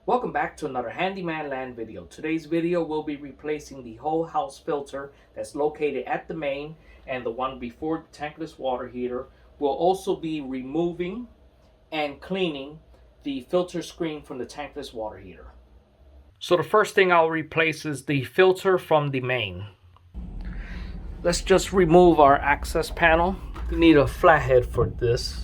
Welcome back to another Handyman Land video. Today's video will be replacing the whole house filter that's located at the main and the one before the tankless water heater. We'll also be removing and cleaning the filter screen from the tankless water heater. So the first thing I'll replace is the filter from the main. Let's just remove our access panel. We need a flathead for this.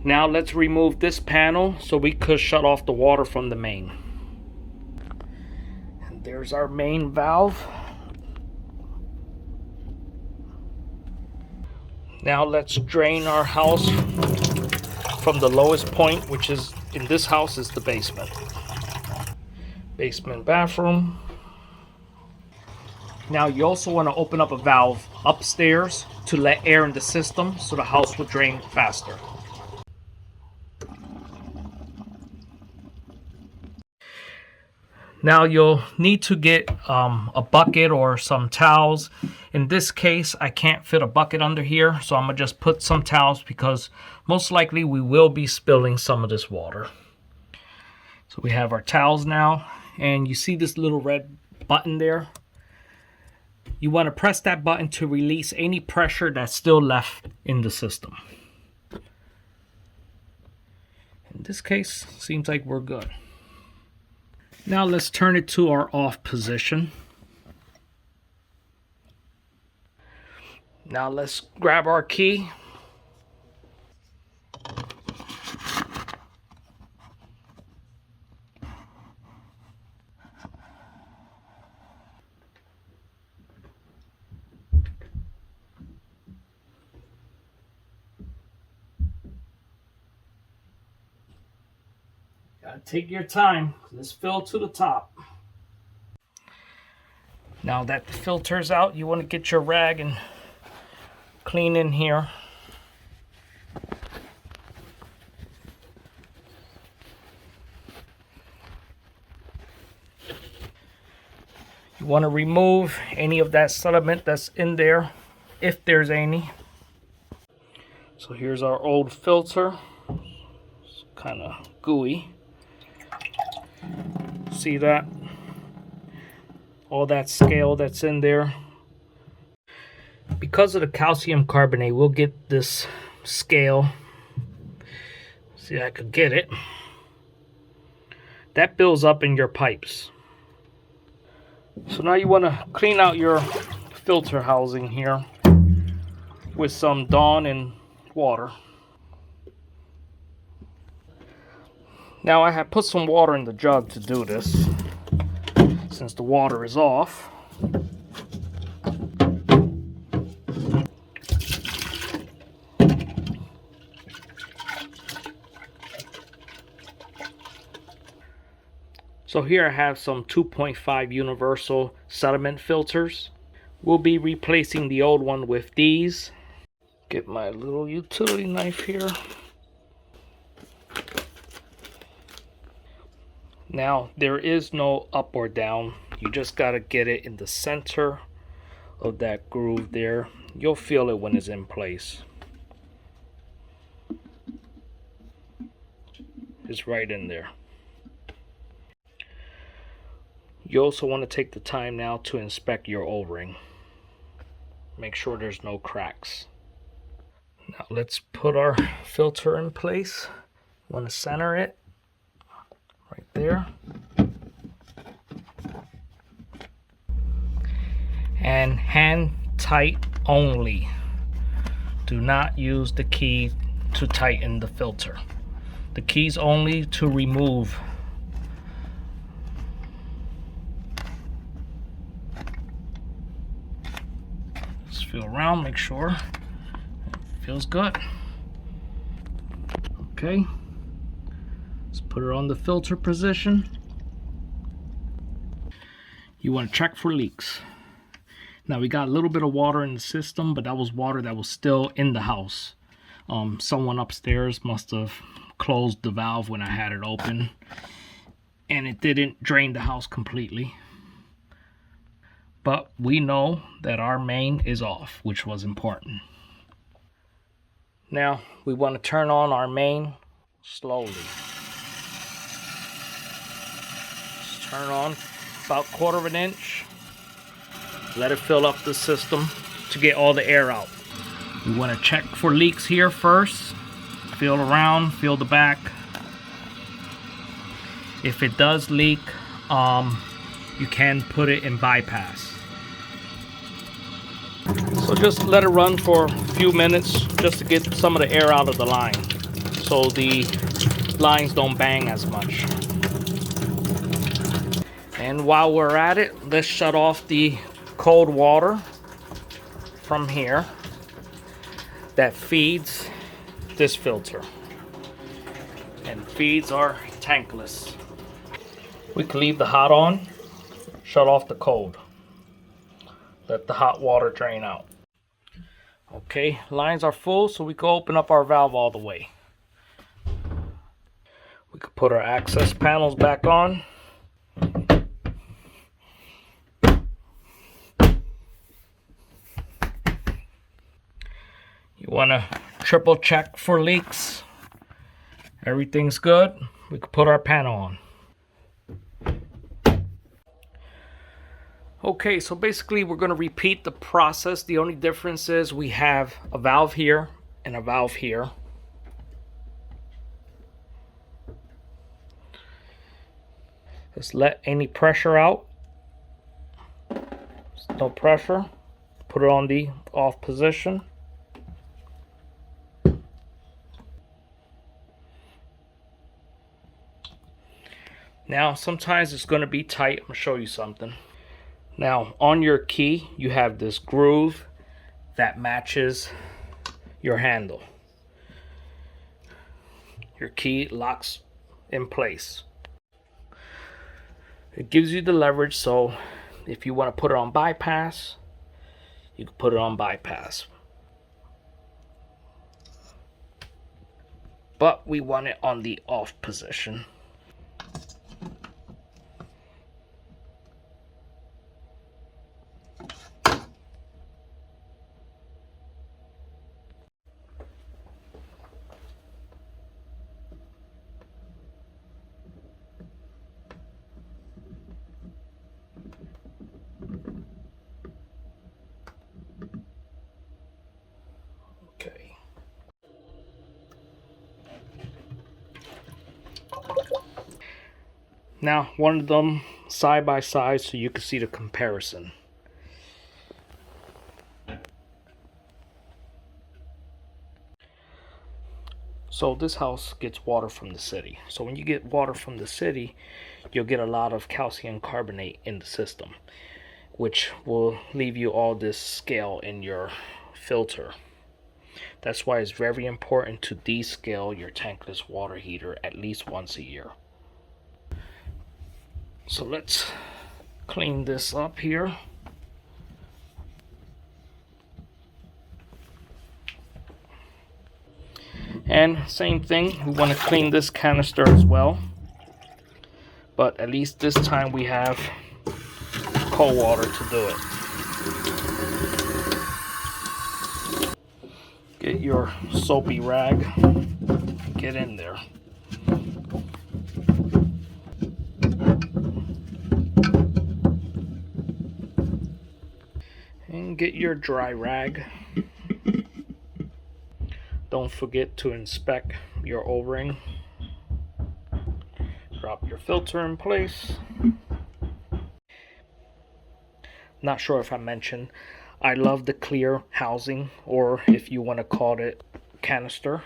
Now let's remove this panel so we could shut off the water from the main. And there's our main valve. Now let's drain our house from the lowest point, which is in this house is the basement. Basement bathroom. Now you also want to open up a valve upstairs to let air in the system so the house will drain faster. Now you'll need to get a bucket or some towels. In this case, I can't fit a bucket under here, so I'm gonna just put some towels because most likely we will be spilling some of this water. So we have our towels now, and you see this little red button there? You want to press that button to release any pressure that's still left in the system. In this case, seems like we're good. Now let's turn it to our off position. Now let's grab our key. Gotta take your time. Let's fill to the top. Now that the filter's out, you want to get your rag and clean in here. You want to remove any of that sediment that's in there, if there's any. So here's our old filter. It's kind of gooey. See that? All that scale that's in there. Because of the calcium carbonate, we'll get this scale. See, I could get it. That builds up in your pipes. So now you want to clean out your filter housing here with some Dawn and water. Now I have put some water in the jug to do this, since the water is off. So here I have some 2.5 universal sediment filters. We'll be replacing the old one with these. Get my little utility knife here. Now, there is no up or down. You just got to get it in the center of that groove there. You'll feel it when it's in place. It's right in there. You also want to take the time now to inspect your O-ring. Make sure there's no cracks. Now let's put our filter in place. Want to center it. Right there. And hand tight only. Do not use the key to tighten the filter. The key's only to remove. Just feel around, make sure it feels good. Okay. Put it on the filter position. You want to check for leaks. Now we got a little bit of water in the system, but that was water that was still in the house. Someone upstairs must have closed the valve when I had it open, and it didn't drain the house completely. But we know that our main is off, which was important. Now we want to turn on our main slowly. Just turn on about 1/4 inch. Let it fill up the system to get all the air out. You want to check for leaks here first. Feel around, feel the back. If it does leak, you can put it in bypass. So just let it run for a few minutes just to get some of the air out of the line, so the lines don't bang as much. And while we're at it, let's shut off the cold water from here that feeds this filter and feeds our tankless. We can leave the hot on, shut off the cold, let the hot water drain out. Okay, lines are full, so we can open up our valve all the way. We can put our access panels back on. You want to triple check for leaks. Everything's good. We can put our panel on. Okay, so basically we're going to repeat the process. The only difference is we have a valve here and a valve here. Just let any pressure out. No pressure. Put it on the off position. Now sometimes it's going to be tight. I'm going to show you something. Now on your key you have this groove that matches your handle. Your key locks in place. It gives you the leverage, so if you want to put it on bypass, you can put it on bypass. But we want it on the off position. Okay. Now, one of them side by side so you can see the comparison. So this house gets water from the city. So when you get water from the city, you'll get a lot of calcium carbonate in the system, which will leave you all this scale in your filter. That's why it's very important to descale your tankless water heater at least once a year. So let's clean this up here. And same thing, we want to clean this canister as well. But at least this time we have cold water to do it. Get your soapy rag, get in there. And get your dry rag. Don't forget to inspect your O-ring. Drop your filter in place. Not sure if I mentioned, I love the clear housing, or if you want to call it canister,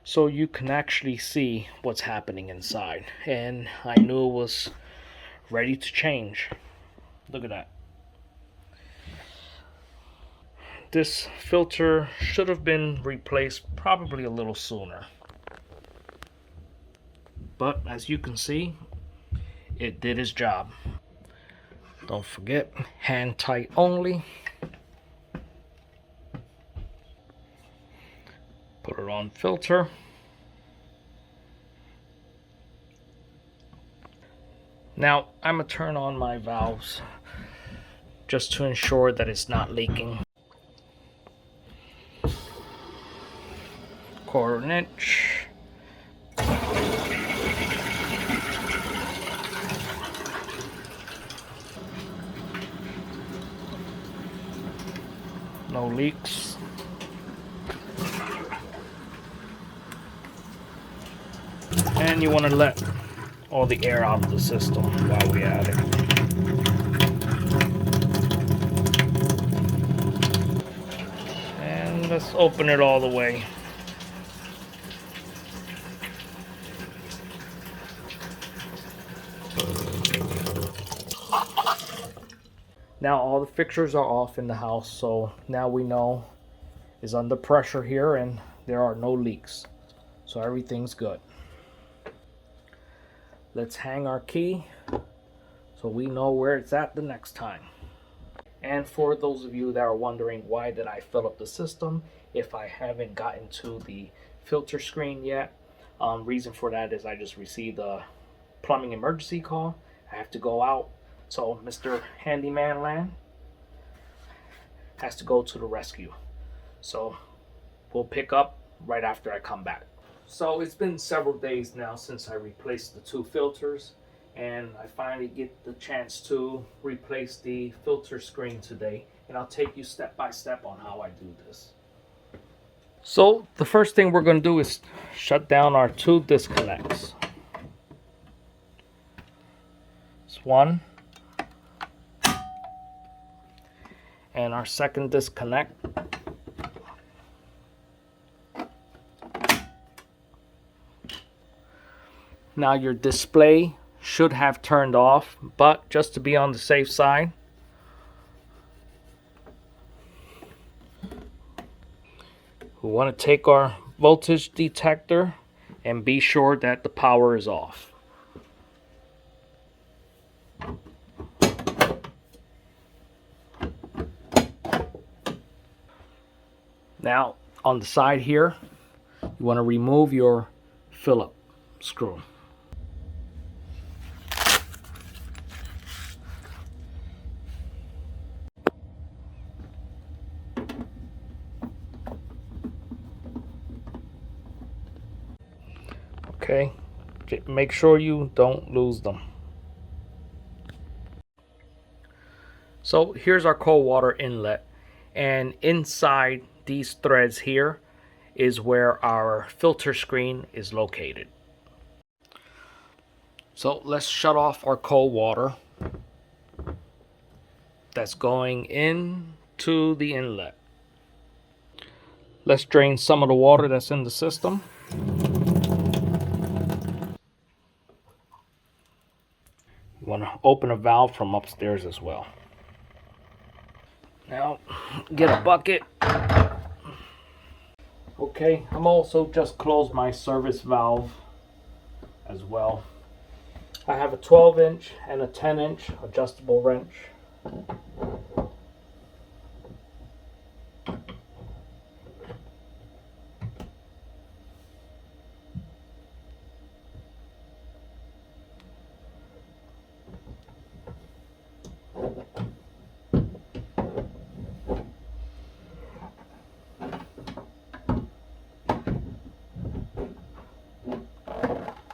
so you can actually see what's happening inside. And I knew it was ready to change. Look at that. This filter should have been replaced probably a little sooner. But as you can see, it did its job. Don't forget, hand tight only. Put it on filter. Now I'm gonna turn on my valves just to ensure that it's not leaking. 1/4 inch. leaks. And you want to let all the air out of the system while we're at it. And let's open it all the way. Now all the fixtures are off in the house, so now we know it's under pressure here and there are no leaks. So everything's good. Let's hang our key so we know where it's at the next time. And for those of you that are wondering why did I fill up the system if I haven't gotten to the filter screen yet, reason for that is I just received a plumbing emergency call. I have to go out. So Mr. Handyman Land has to go to the rescue. So we'll pick up right after I come back. So it's been several days now since I replaced the 2 filters, and I finally get the chance to replace the filter screen today, and I'll take you step by step on how I do this. So the first thing we're going to do is shut down our 2 disconnects. It's one. And our second disconnect. Now your display should have turned off, but just to be on the safe side, we want to take our voltage detector and be sure that the power is off. Now on the side here, you want to remove your Phillips screw. Okay, make sure you don't lose them. So here's our cold water inlet, and inside these threads here is where our filter screen is located. So let's shut off our cold water that's going into the inlet. Let's drain some of the water that's in the system. You want to open a valve from upstairs as well. Now get a bucket. Okay, I'm also just closed my service valve as well. I have a 12-inch and a 10-inch adjustable wrench.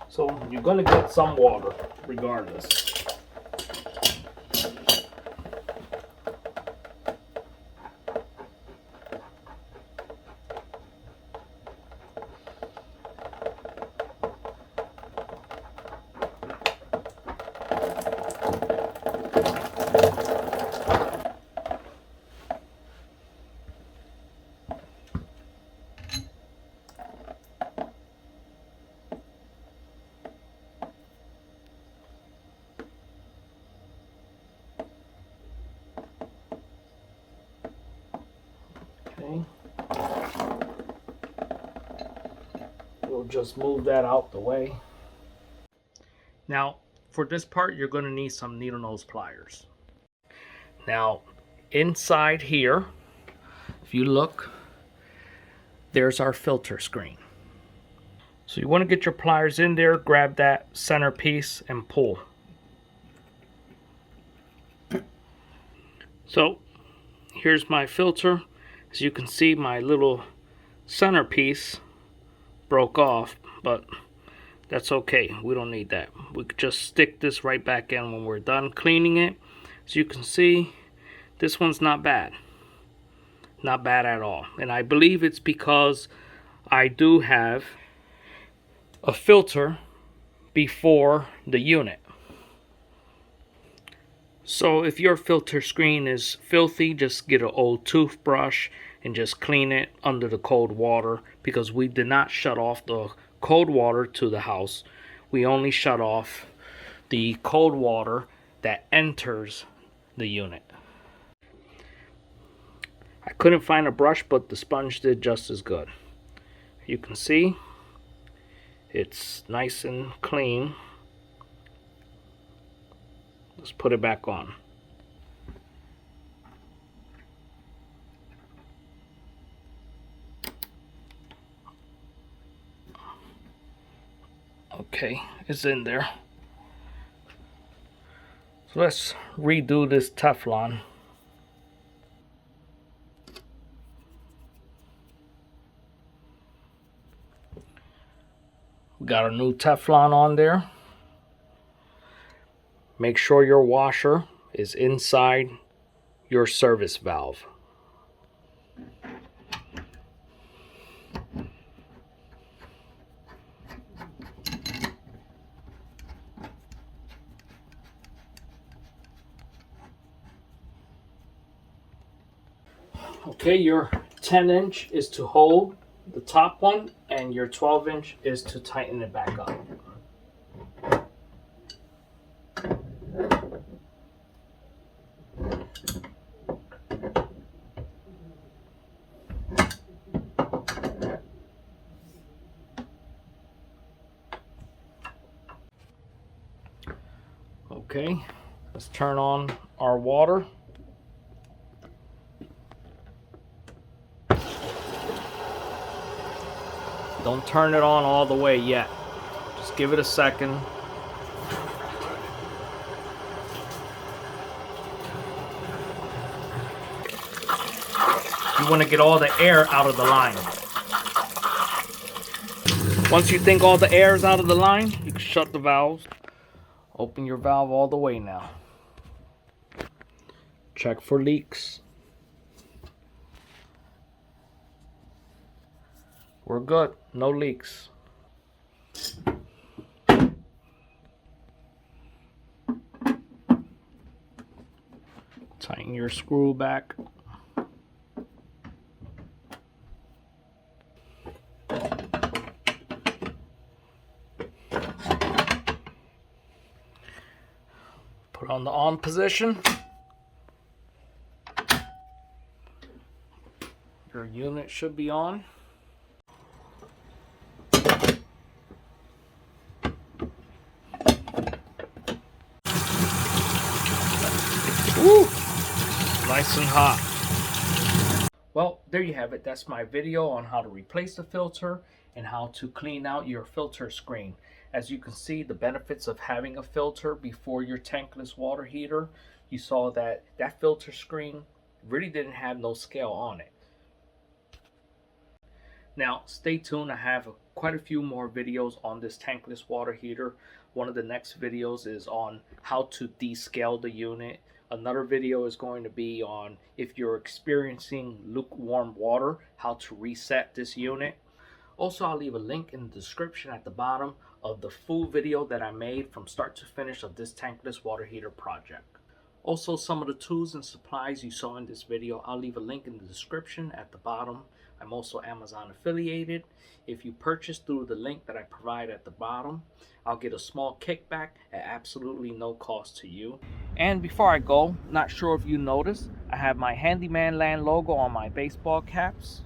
So you're going to get some water regardless. Okay. We'll just move that out the way. Now, for this part, you're going to need some needle nose pliers. Now, inside here, if you look, there's our filter screen. So you want to get your pliers in there, grab that center piece, and pull. So, here's my filter. As you can see, my little centerpiece broke off, but that's okay. We don't need that. We could just stick this right back in when we're done cleaning it. As you can see, this one's not bad. Not bad at all. And I believe it's because I do have a filter before the unit. So if your filter screen is filthy, just get an old toothbrush and just clean it under the cold water, because we did not shut off the cold water to the house. We only shut off the cold water that enters the unit. I couldn't find a brush, but the sponge did just as good. You can see it's nice and clean. Let's put it back on. Okay, it's in there. So let's redo this Teflon. We got a new Teflon on there. Make sure your washer is inside your service valve. Okay, your 10-inch is to hold the top one, and your 12-inch is to tighten it back up. Okay, let's turn on our water. Don't turn it on all the way yet. Just give it a second. You want to get all the air out of the line. Once you think all the air is out of the line, you can shut the valves. Open your valve all the way now. Check for leaks. We're good. No leaks. Tighten your screw back. Put on the on position. Your unit should be on. Woo! Nice and hot. Well, there you have it. That's my video on how to replace the filter and how to clean out your filter screen. As you can see, the benefits of having a filter before your tankless water heater. You saw that that filter screen really didn't have no scale on it. Now, stay tuned. I have quite a few more videos on this tankless water heater. One of the next videos is on how to descale the unit. Another video is going to be on if you're experiencing lukewarm water, how to reset this unit. Also, I'll leave a link in the description at the bottom of the full video that I made from start to finish of this tankless water heater project. Also, some of the tools and supplies you saw in this video, I'll leave a link in the description at the bottom. I'm also Amazon affiliated. If you purchase through the link that I provide at the bottom, I'll get a small kickback at absolutely no cost to you. And before I go, not sure if you noticed, I have my Handyman Land logo on my baseball caps.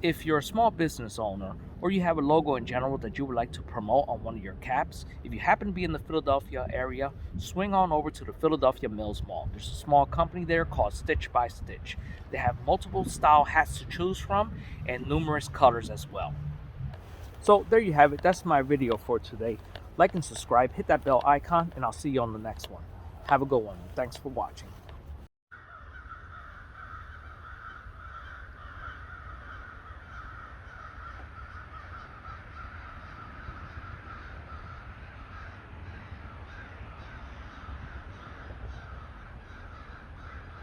If you're a small business owner, or you have a logo in general that you would like to promote on one of your caps, if you happen to be in the Philadelphia area, swing on over to the Philadelphia Mills Mall. There's a small company there called Stitch by Stitch. They have multiple style hats to choose from and numerous colors as well. So there you have it. That's my video for today. Like and subscribe, hit that bell icon, and I'll see you on the next one. Have a good one. Thanks for watching.